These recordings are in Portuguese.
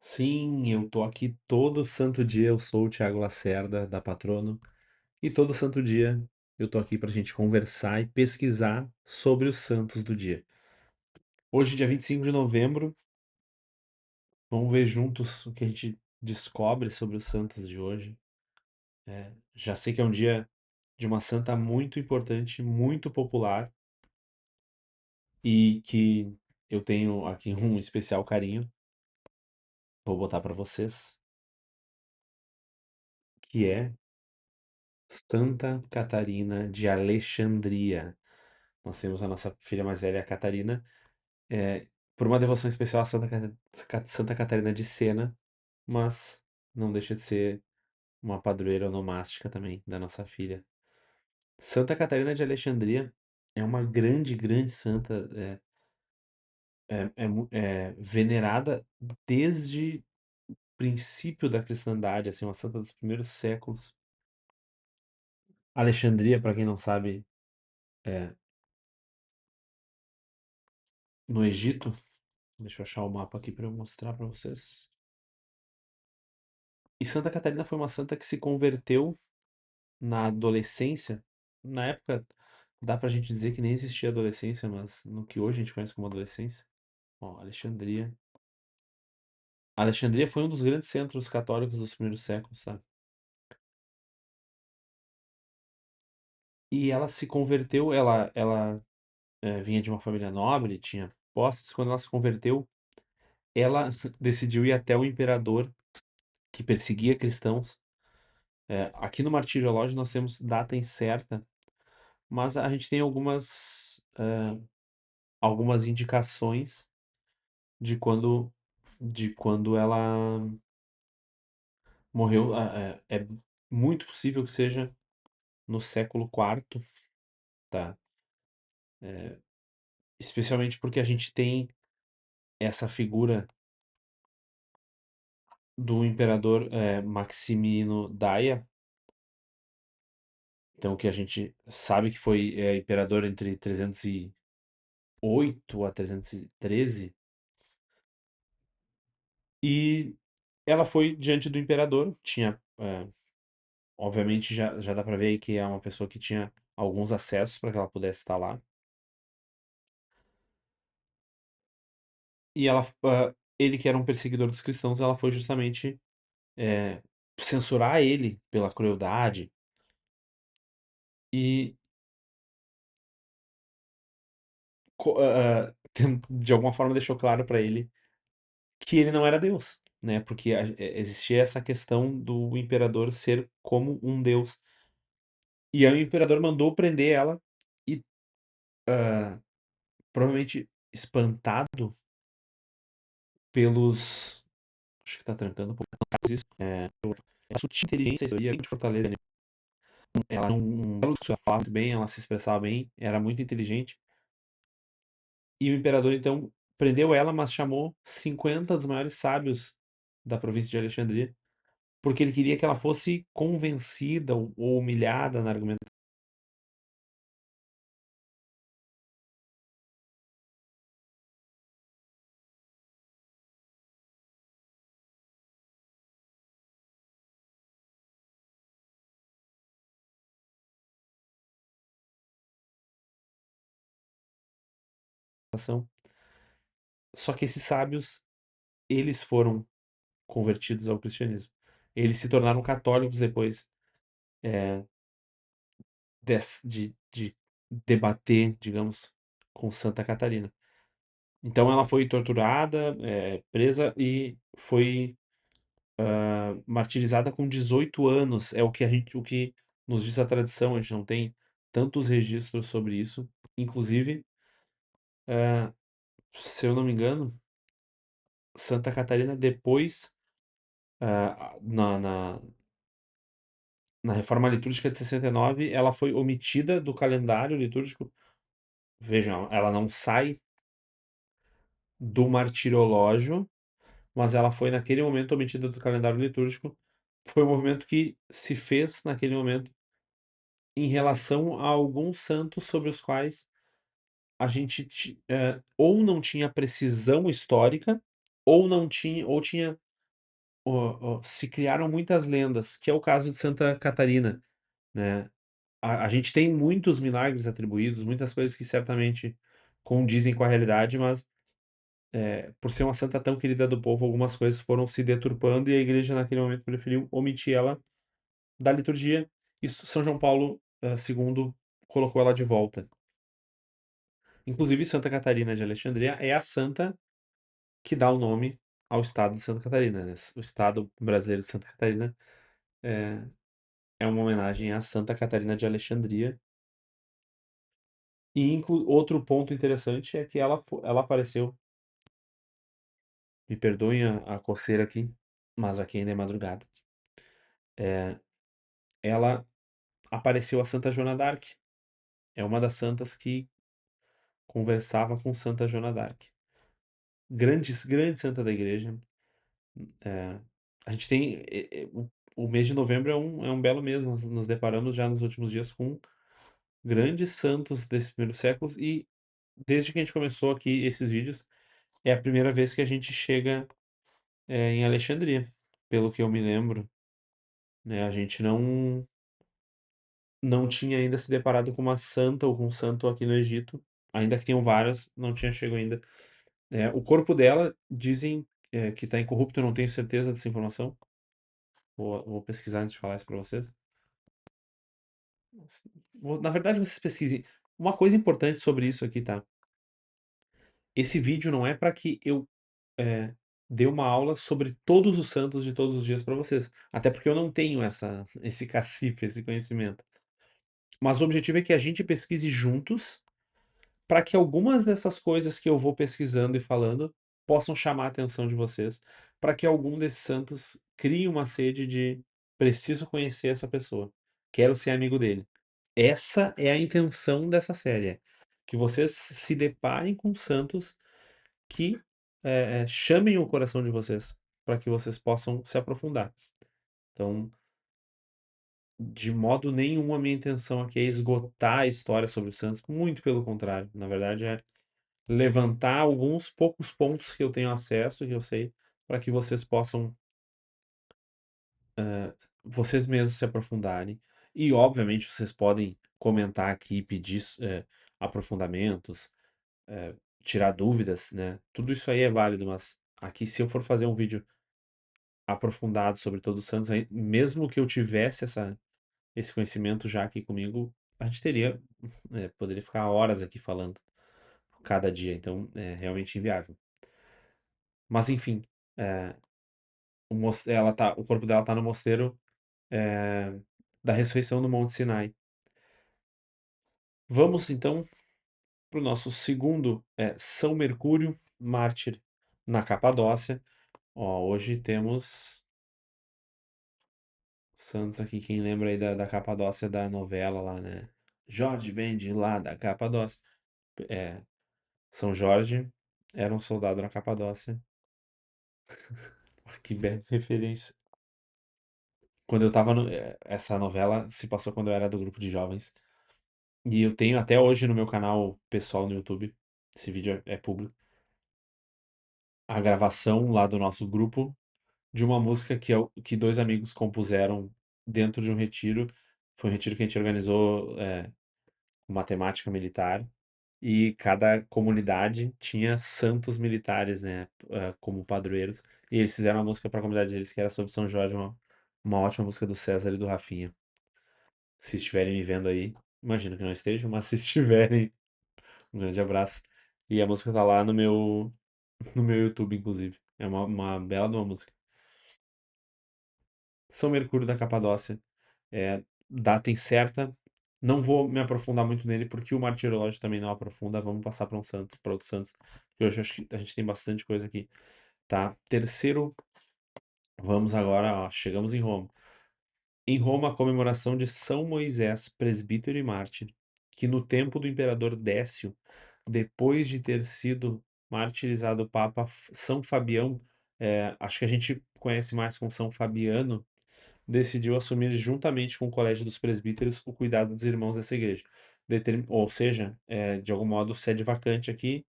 Sim, eu tô aqui todo santo dia. Eu sou o Thiago Lacerda, da Patrono, e todo santo dia eu tô aqui pra gente conversar e pesquisar sobre os santos do dia. Hoje, dia 25 de novembro, vamos ver juntos o que a gente descobre sobre os santos de hoje. Já sei que é um dia de uma santa muito importante, muito popular e que eu tenho aqui um especial carinho. Vou botar pra vocês, que é Santa Catarina de Alexandria. Nós temos a nossa filha mais velha, a Catarina, eh, por uma devoção especial a Santa Catarina de Sena, mas não deixa de ser uma padroeira onomástica também da nossa filha. Santa Catarina de Alexandria é uma grande, grande santa, é venerada desde o princípio da cristandade, assim, uma santa dos primeiros séculos. Alexandria, para quem não sabe, é no Egito. Deixa eu achar o mapa aqui para eu mostrar para vocês. E Santa Catarina foi uma santa que se converteu na adolescência. Na época, dá pra gente dizer que nem existia adolescência, mas no que hoje a gente conhece como adolescência. Ó, Alexandria. Alexandria foi um dos grandes centros católicos dos primeiros séculos, sabe? E ela se converteu, ela vinha de uma família nobre, tinha posses. Quando ela se converteu, ela decidiu ir até o imperador que perseguia cristãos. Aqui no Martiriológio nós temos data incerta, mas a gente tem algumas indicações de quando ela morreu. É muito possível que seja no século IV, tá? Especialmente porque a gente tem essa figura do imperador Maximino Daia, então que a gente sabe que foi imperador entre 308 a 313, e ela foi diante do imperador. Obviamente já dá pra ver aí que é uma pessoa que tinha alguns acessos para que ela pudesse estar lá. E ele que era um perseguidor dos cristãos, ela foi justamente eh, censurar ele pela crueldade e de alguma forma deixou claro para ele que ele não era Deus, né? Porque existia essa questão do imperador ser como um Deus. E aí o imperador mandou prender ela e, ah, provavelmente espantado pelos. Acho que tá trancando um pouco isso. A sutil inteligência e de fortaleza, né? Ela não falava muito bem, ela se expressava bem, era muito inteligente. E o imperador então prendeu ela, mas chamou 50 dos maiores sábios da província de Alexandria, porque ele queria que ela fosse convencida ou humilhada na argumentação. Só que esses sábios, eles foram convertidos ao cristianismo. Eles se tornaram católicos depois de debater, digamos, com Santa Catarina. Então ela foi torturada, presa e foi martirizada com 18 anos. É o que nos diz a tradição. A gente não tem tantos registros sobre isso. Inclusive, eh, se eu não me engano, Santa Catarina depois, na reforma litúrgica de 69, ela foi omitida do calendário litúrgico. Vejam, ela não sai do martirológio, mas ela foi naquele momento omitida do calendário litúrgico. Foi um movimento que se fez naquele momento em relação a alguns santos sobre os quais a gente ou não tinha precisão histórica, ou não tinha, ou tinha se criaram muitas lendas, que é o caso de Santa Catarina, né. A gente tem muitos milagres atribuídos, muitas coisas que certamente condizem com a realidade, mas, por ser uma santa tão querida do povo, algumas coisas foram se deturpando e a igreja naquele momento preferiu omitir ela da liturgia, e São João Paulo, II colocou ela de volta. Inclusive Santa Catarina de Alexandria é a santa que dá o nome ao estado de Santa Catarina, né. O estado brasileiro de Santa Catarina é é uma homenagem a Santa Catarina de Alexandria. E outro ponto interessante é que ela apareceu, me perdoem a coceira aqui, mas aqui ainda é madrugada. Ela apareceu a Santa Joana d'Arc, é uma das santas que conversava com Santa Joana d'Arc. Grande santa da igreja. eh, a gente tem, o mês de novembro é um belo mês, nós nos deparamos já nos últimos dias com grandes santos desses primeiros séculos e desde que a gente começou aqui esses vídeos, é a primeira vez que a gente chega, em Alexandria, pelo que eu me lembro, né, a gente não tinha ainda se deparado com uma santa ou com um santo aqui no Egito, ainda que tenham várias, não tinha chego ainda. O corpo dela dizem, que está incorrupto, eu não tenho certeza dessa informação, vou pesquisar antes de falar isso para vocês. Na verdade vocês pesquisem. Uma coisa importante sobre isso aqui, tá, esse vídeo não é para que eu, eh, dê uma aula sobre todos os santos de todos os dias para vocês, até porque eu não tenho esse cacife, esse conhecimento. Mas o objetivo é que a gente pesquise juntos, para que algumas dessas coisas que eu vou pesquisando e falando, possam chamar a atenção de vocês, para que algum desses santos crie uma sede de: "Preciso conhecer essa pessoa, quero ser amigo dele". Essa é a intenção dessa série, que vocês se deparem com santos que, chamem o coração de vocês, para que vocês possam se aprofundar. Então, de modo nenhum a minha intenção aqui é esgotar a história sobre o Santos, muito pelo contrário, na verdade é levantar alguns poucos pontos que eu tenho acesso, que eu sei, para que vocês possam, vocês mesmos se aprofundarem. E obviamente vocês podem comentar aqui, pedir aprofundamentos, eh, tirar dúvidas, né, tudo isso aí é válido, mas aqui se eu for fazer um vídeo aprofundado sobre todos os santos, aí mesmo que eu tivesse esse conhecimento já aqui comigo, a gente teria, poderia ficar horas aqui falando cada dia, então é realmente inviável. Mas enfim, eh, o corpo dela tá no mosteiro, eh, da ressurreição no Monte Sinai. Vamos então para o nosso segundo, São Mercúrio, mártir na Capadócia. Ó, hoje temos santos aqui, quem lembra aí da Capadócia da novela lá, né? Jorge vem de lá da Capadócia. É, São Jorge era um soldado na Capadócia. Que bela referência. Quando eu tava essa novela se passou quando eu era do grupo de jovens. E eu tenho até hoje no meu canal pessoal no YouTube, esse vídeo é público, a gravação lá do nosso grupo de uma música que dois amigos compuseram dentro de um retiro. Foi um retiro que a gente organizou, com uma temática militar. E cada comunidade tinha santos militares, né, como padroeiros. E eles fizeram uma música para a comunidade deles que era sobre São Jorge, uma ótima música do César e do Rafinha. Se estiverem me vendo aí, imagino que não estejam, mas se estiverem, um grande abraço. E a música tá lá no meu YouTube, inclusive. É uma bela de uma música. São Mercúrio da Capadócia. Data incerta. Não vou me aprofundar muito nele, porque o martirológio também não aprofunda. Vamos passar para para outros santos. Que hoje acho que a gente tem bastante coisa aqui. Tá? Terceiro, vamos agora, ó, chegamos em Roma. Em Roma, a comemoração de São Moisés, presbítero e mártir, que no tempo do imperador Décio, depois de ter sido martirizado o Papa São Fabião, acho que a gente conhece mais como São Fabiano, decidiu assumir juntamente com o Colégio dos Presbíteros o cuidado dos irmãos dessa igreja. Ou seja, de algum modo, sede vacante aqui,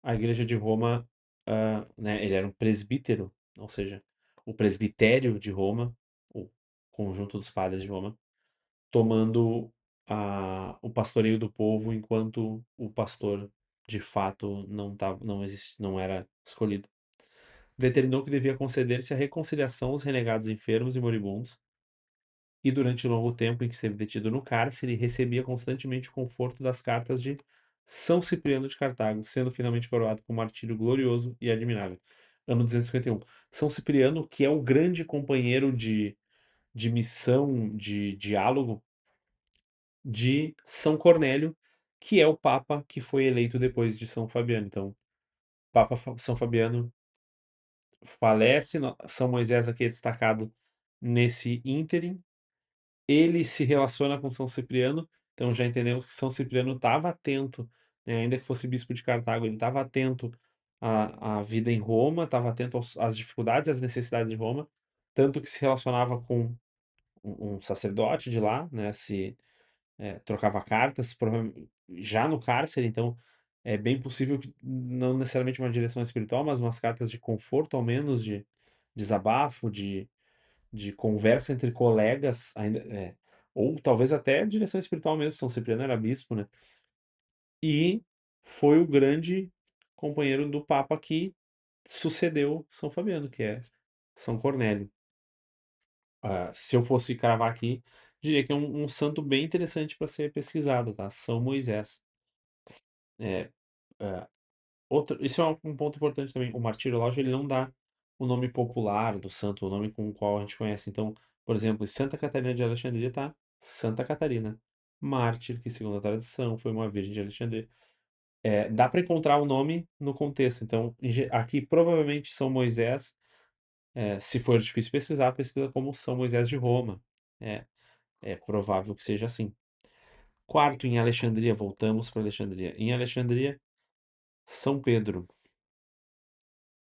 a igreja de Roma, né, ele era um presbítero, ou seja, o presbitério de Roma, o conjunto dos padres de Roma, tomando o pastoreio do povo enquanto o pastor de fato não era escolhido. Determinou que devia conceder-se a reconciliação aos renegados enfermos e moribundos, e durante o longo tempo em que esteve detido no cárcere, recebia constantemente o conforto das cartas de São Cipriano de Cartago, sendo finalmente coroado com um martírio glorioso e admirável. Ano 251. São Cipriano, que é o grande companheiro de missão, de diálogo de São Cornélio, que é o Papa que foi eleito depois de São Fabiano. Então, São Fabiano falece, São Moisés aqui é destacado nesse ínterim. Ele se relaciona com São Cipriano, então já entendemos que São Cipriano estava atento, né, ainda que fosse bispo de Cartago, ele estava atento à vida em Roma, estava atento às dificuldades e às necessidades de Roma, tanto que se relacionava com um sacerdote de lá, né, trocava cartas, já no cárcere, então é bem possível que não necessariamente uma direção espiritual, mas umas cartas de conforto, ao menos de desabafo, de conversa entre colegas, ainda, ou talvez até direção espiritual mesmo. São Cipriano era bispo, né? E foi o grande companheiro do Papa que sucedeu São Fabiano, que é São Cornélio. Se eu fosse cravar aqui, diria que é um santo bem interessante para ser pesquisado, tá? São Moisés. É, é, isso é um ponto importante também. O martirológio ele não dá o nome popular do santo, o nome com o qual a gente conhece. Então, por exemplo, em Santa Catarina de Alexandria tá Santa Catarina, mártir, que segundo a tradição foi uma virgem de Alexandria. Dá para encontrar o nome no contexto. Então, aqui provavelmente São Moisés, se for difícil pesquisar, pesquisa como São Moisés de Roma. É, é provável que seja assim. Quarto, em Alexandria, voltamos para Alexandria. Em Alexandria, São Pedro,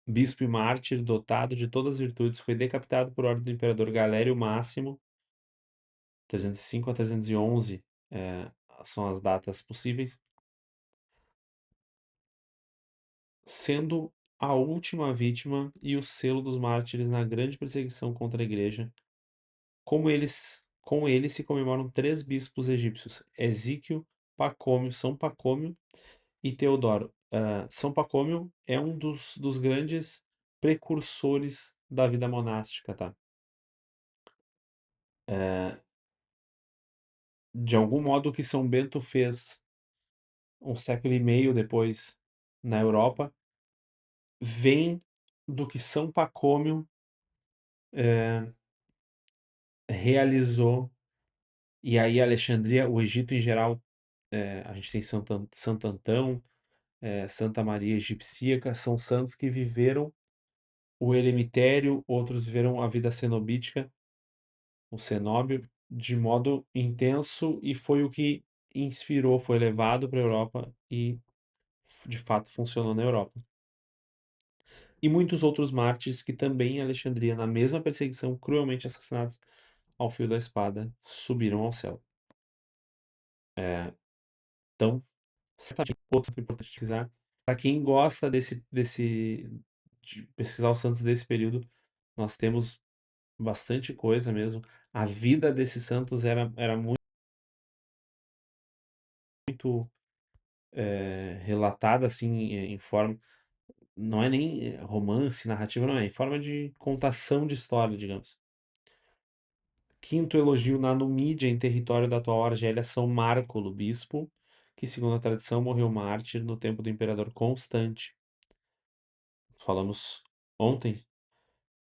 bispo e mártir, dotado de todas as virtudes, foi decapitado por ordem do imperador Galério Máximo, 305 a 311, são as datas possíveis, sendo a última vítima e o selo dos mártires na grande perseguição contra a igreja. Com ele se comemoram três bispos egípcios: Ezequiel, Pacômio, São Pacômio e Teodoro. São Pacômio é um dos grandes precursores da vida monástica, tá? É, de algum modo o que São Bento fez um século e meio depois na Europa vem do que São Pacômio é, realizou. E aí Alexandria, o Egito em geral, a gente tem Santo Antão, Santa Maria Egipcíaca, são santos que viveram o eremitério, outros viveram a vida cenobítica, o cenóbio, de modo intenso, e foi o que inspirou, foi levado para a Europa e de fato funcionou na Europa. E muitos outros mártires que também em Alexandria, na mesma perseguição, cruelmente assassinados ao fio da espada, subiram ao céu. Então, certamente, outro importante pesquisar. Para quem gosta de pesquisar os santos desse período, nós temos bastante coisa mesmo. A vida desses santos era muito relatada assim em forma, não é nem romance, narrativa, não é, em forma de contação de história, digamos. Quinto elogio na Numídia, em território da atual Argélia, São Márculo, bispo, que segundo a tradição morreu mártir no tempo do imperador Constante. Falamos ontem,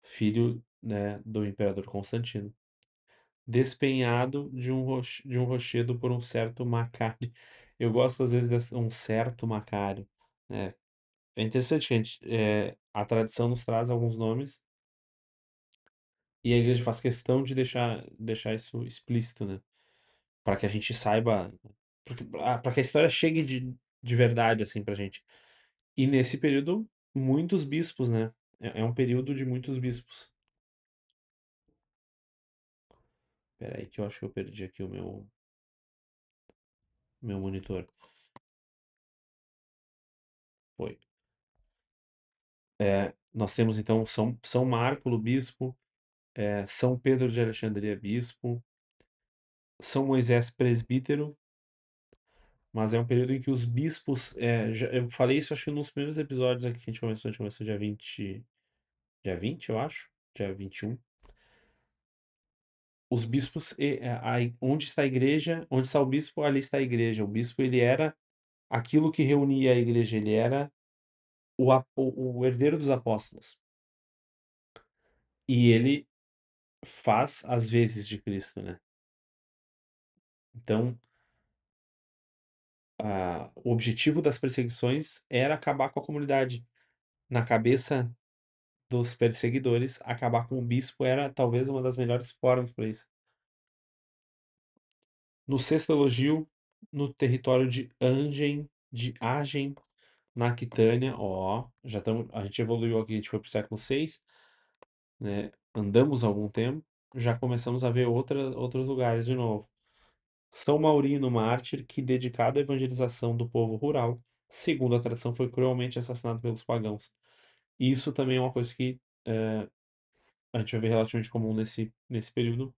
filho, né, do imperador Constantino. Despenhado de um rochedo por um certo Macário. Eu gosto às vezes de um certo Macário, né? É interessante que a tradição nos traz alguns nomes e a igreja faz questão de deixar isso explícito, né? Para que a gente saiba, para que a história chegue de verdade assim pra gente. E nesse período, muitos bispos, né? É um período de muitos bispos. Espera aí que eu acho que eu perdi aqui o meu monitor. Foi. Nós temos então São Márculo, bispo, São Pedro de Alexandria, bispo, São Moisés, presbítero, mas é um período em que os bispos, eu falei isso acho que nos primeiros episódios aqui que a gente começou dia 20 eu acho, dia 21. Os bispos, onde está a igreja, onde está o bispo, ali está a igreja. O bispo, ele era aquilo que reunia a igreja, ele era o herdeiro dos apóstolos. E ele faz as vezes de Cristo, né? Então, o objetivo das perseguições era acabar com a comunidade. Na cabeça dos perseguidores, acabar com o bispo era talvez uma das melhores formas para isso. No sexto elogio, no território de Agen, na Aquitânia, ó, já estamos, a gente evoluiu aqui, a gente foi pro século VI, né? Andamos algum tempo, já começamos a ver outros lugares de novo. São Maurino, mártir, que dedicado à evangelização do povo rural, segundo a tradição, foi cruelmente assassinado pelos pagãos. E isso também é uma coisa que a gente vai ver relativamente comum nesse período,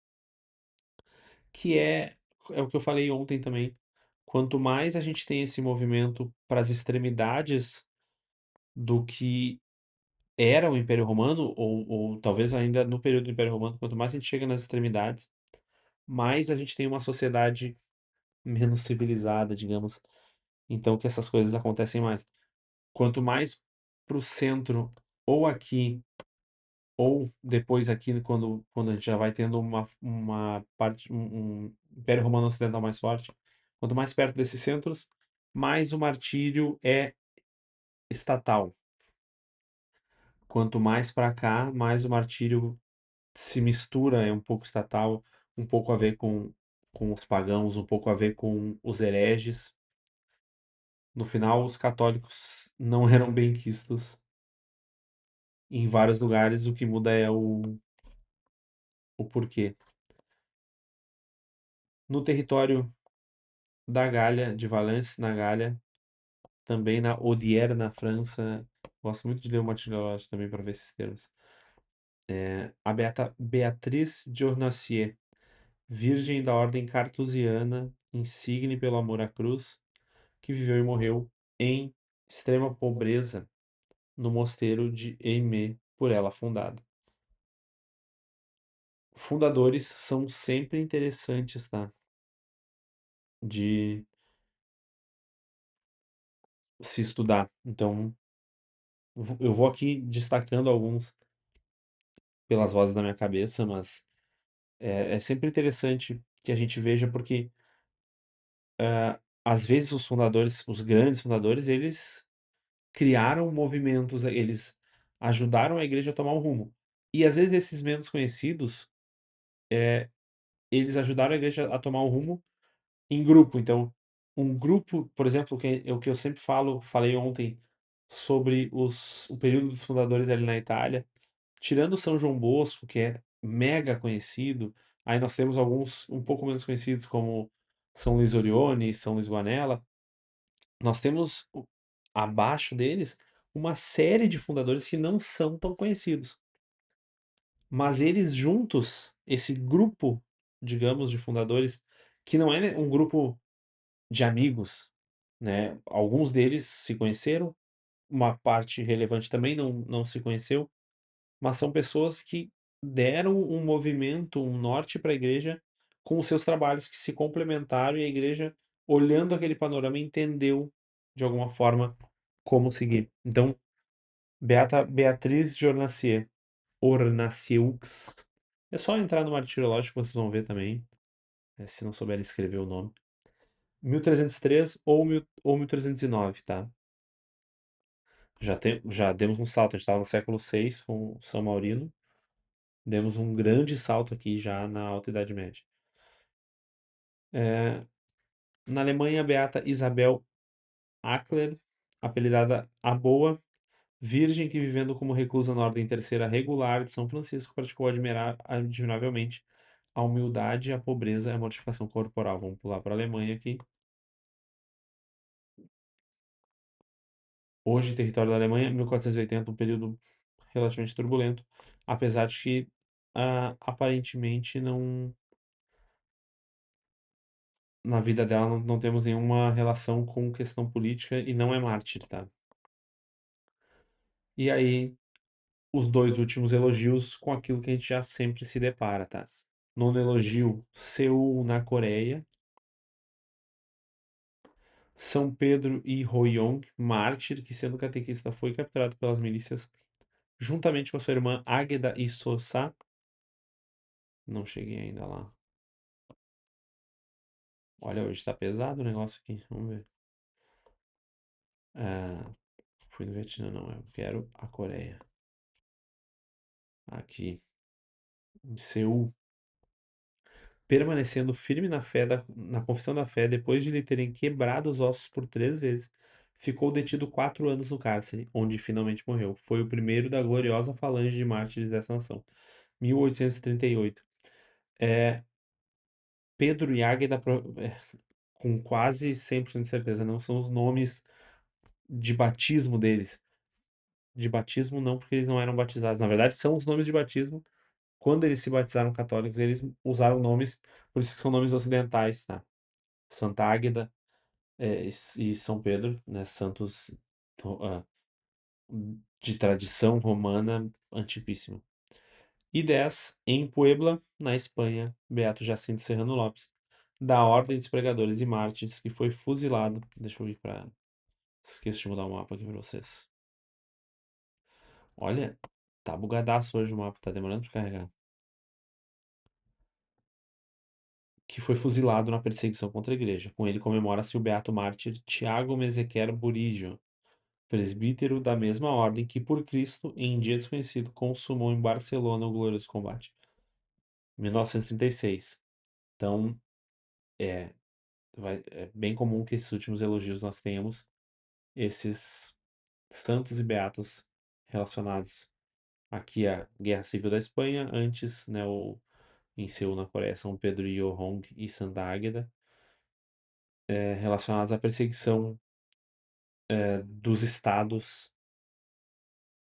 que é o que eu falei ontem também. Quanto mais a gente tem esse movimento para as extremidades do que era o Império Romano, ou talvez ainda no período do Império Romano, quanto mais a gente chega nas extremidades, mais a gente tem uma sociedade menos civilizada, digamos. Então que essas coisas acontecem mais. Quanto mais para o centro, ou aqui, ou depois aqui, quando a gente já vai tendo uma parte, um Império Romano Ocidental mais forte, quanto mais perto desses centros, mais o martírio é estatal. Quanto mais para cá, mais o martírio se mistura, é um pouco estatal, um pouco a ver com os pagãos, um pouco a ver com os hereges. No final, os católicos não eram benquistos em vários lugares, o que muda é o porquê. No território da Gália, de Valence, na Gália, também na Odier, na França. Gosto muito de ler o Martirológio também para ver esses termos. A Beata Beatriz de Ornacier, virgem da ordem cartusiana, insigne pelo amor à cruz, que viveu e morreu em extrema pobreza no mosteiro de Aimé, por ela fundado. Fundadores são sempre interessantes, tá? De se estudar. Então, eu vou aqui destacando alguns pelas vozes da minha cabeça, mas é sempre interessante que a gente veja, porque às vezes os fundadores, os grandes fundadores, eles criaram movimentos, eles ajudaram a igreja a tomar um rumo. E às vezes esses menos conhecidos, eles ajudaram a igreja a tomar um rumo em grupo. Então, um grupo, por exemplo, o que eu sempre falei ontem sobre o período dos fundadores ali na Itália, tirando São João Bosco, que é mega conhecido, aí nós temos alguns um pouco menos conhecidos, como São Luís Orione, São Luís Guanella. Nós temos abaixo deles uma série de fundadores que não são tão conhecidos. Mas eles juntos, esse grupo, digamos, de fundadores, que não é um grupo de amigos, né? Alguns deles se conheceram, uma parte relevante também não se conheceu, mas são pessoas que deram um movimento, um norte para a igreja com os seus trabalhos que se complementaram e a igreja, olhando aquele panorama, entendeu de alguma forma como seguir. Então, Beata Beatriz de Ornacieux. É só entrar no Martirológico que vocês vão ver também, se não souberem escrever o nome. 1303 ou 1309, tá? Já demos um salto, a gente estava no século VI com São Maurino, demos um grande salto aqui já na Alta Idade Média. Na Alemanha, a beata Isabel Ackler, apelidada a Boa, virgem que vivendo como reclusa na Ordem Terceira Regular de São Francisco, praticou admiravelmente a humildade, a pobreza e a mortificação corporal. Vamos pular para a Alemanha aqui. Hoje, território da Alemanha, 1480, um período relativamente turbulento, apesar de que, aparentemente não na vida dela não temos nenhuma relação com questão política e não é mártir, tá. E aí, os 2 últimos elogios com aquilo que a gente já sempre se depara, tá. Nono elogio, Seul, na Coreia. São Pedro e Royong, mártir, que sendo catequista foi capturado pelas milícias, juntamente com a sua irmã Águeda e Sossá. Não cheguei ainda lá. Olha, hoje tá pesado o negócio aqui. Vamos ver. Ah, fui no Vietnã, não. Eu quero a Coreia. Aqui, em Seul. Permanecendo firme na confissão da fé, depois de lhe terem quebrado os ossos por 3 vezes, ficou detido 4 anos no cárcere, onde finalmente morreu. Foi o primeiro da gloriosa falange de mártires dessa nação. 1838. É, Pedro e Águeda, com quase 100% de certeza, não são os nomes de batismo deles. De batismo não, porque eles não eram batizados. Na verdade, são os nomes de batismo. Quando eles se batizaram católicos, eles usaram nomes, por isso que são nomes ocidentais, tá? Santa Águeda, e São Pedro, né? Santos ah, de tradição romana antiquíssima. E 10, em Puebla, na Espanha, Beato Jacinto Serrano Lopes, da Ordem dos Pregadores e Mártires, que foi fuzilado. Deixa eu ir para. Esqueci de mudar o mapa aqui para vocês. Olha, tá bugadaço hoje o mapa, tá demorando para carregar. Que foi fuzilado na perseguição contra a igreja. Com ele comemora-se o beato mártir Tiago Mesequer Burígio, presbítero da mesma ordem que, por Cristo, em dia desconhecido, consumou em Barcelona o glorioso combate. 1936. Então, é, é bem comum que esses últimos elogios nós tenhamos esses santos e beatos relacionados aqui à Guerra Civil da Espanha, antes, né, em Seul, na Coreia, São Pedro Hong e Santa Águeda, relacionados à perseguição dos estados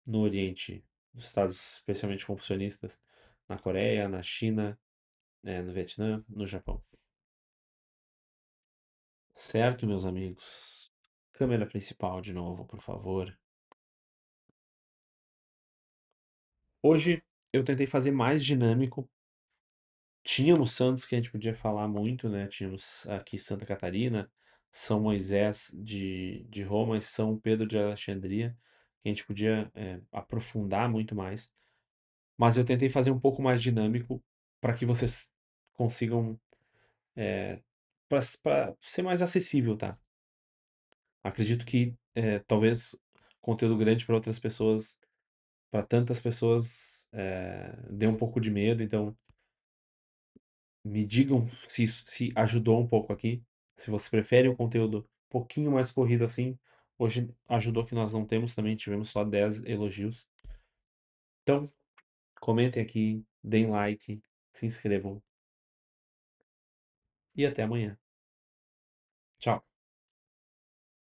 no Oriente, dos estados especialmente confucionistas, na Coreia, na China, no Vietnã, no Japão. Certo, meus amigos? Câmera principal de novo, por favor. Hoje eu tentei fazer mais dinâmico. Tínhamos santos que a gente podia falar muito, né? Tínhamos aqui Santa Catarina, São Moisés de Roma e São Pedro de Alexandria, que a gente podia aprofundar muito mais. Mas eu tentei fazer um pouco mais dinâmico para que vocês consigam, para ser mais acessível, tá? Acredito que talvez conteúdo grande para outras pessoas, para tantas pessoas, dê um pouco de medo, então me digam se isso se ajudou um pouco aqui. Se você prefere um conteúdo um pouquinho mais corrido assim, hoje ajudou que nós não temos também, tivemos só 10 elogios. Então, comentem aqui, deem like, se inscrevam e até amanhã. Tchau.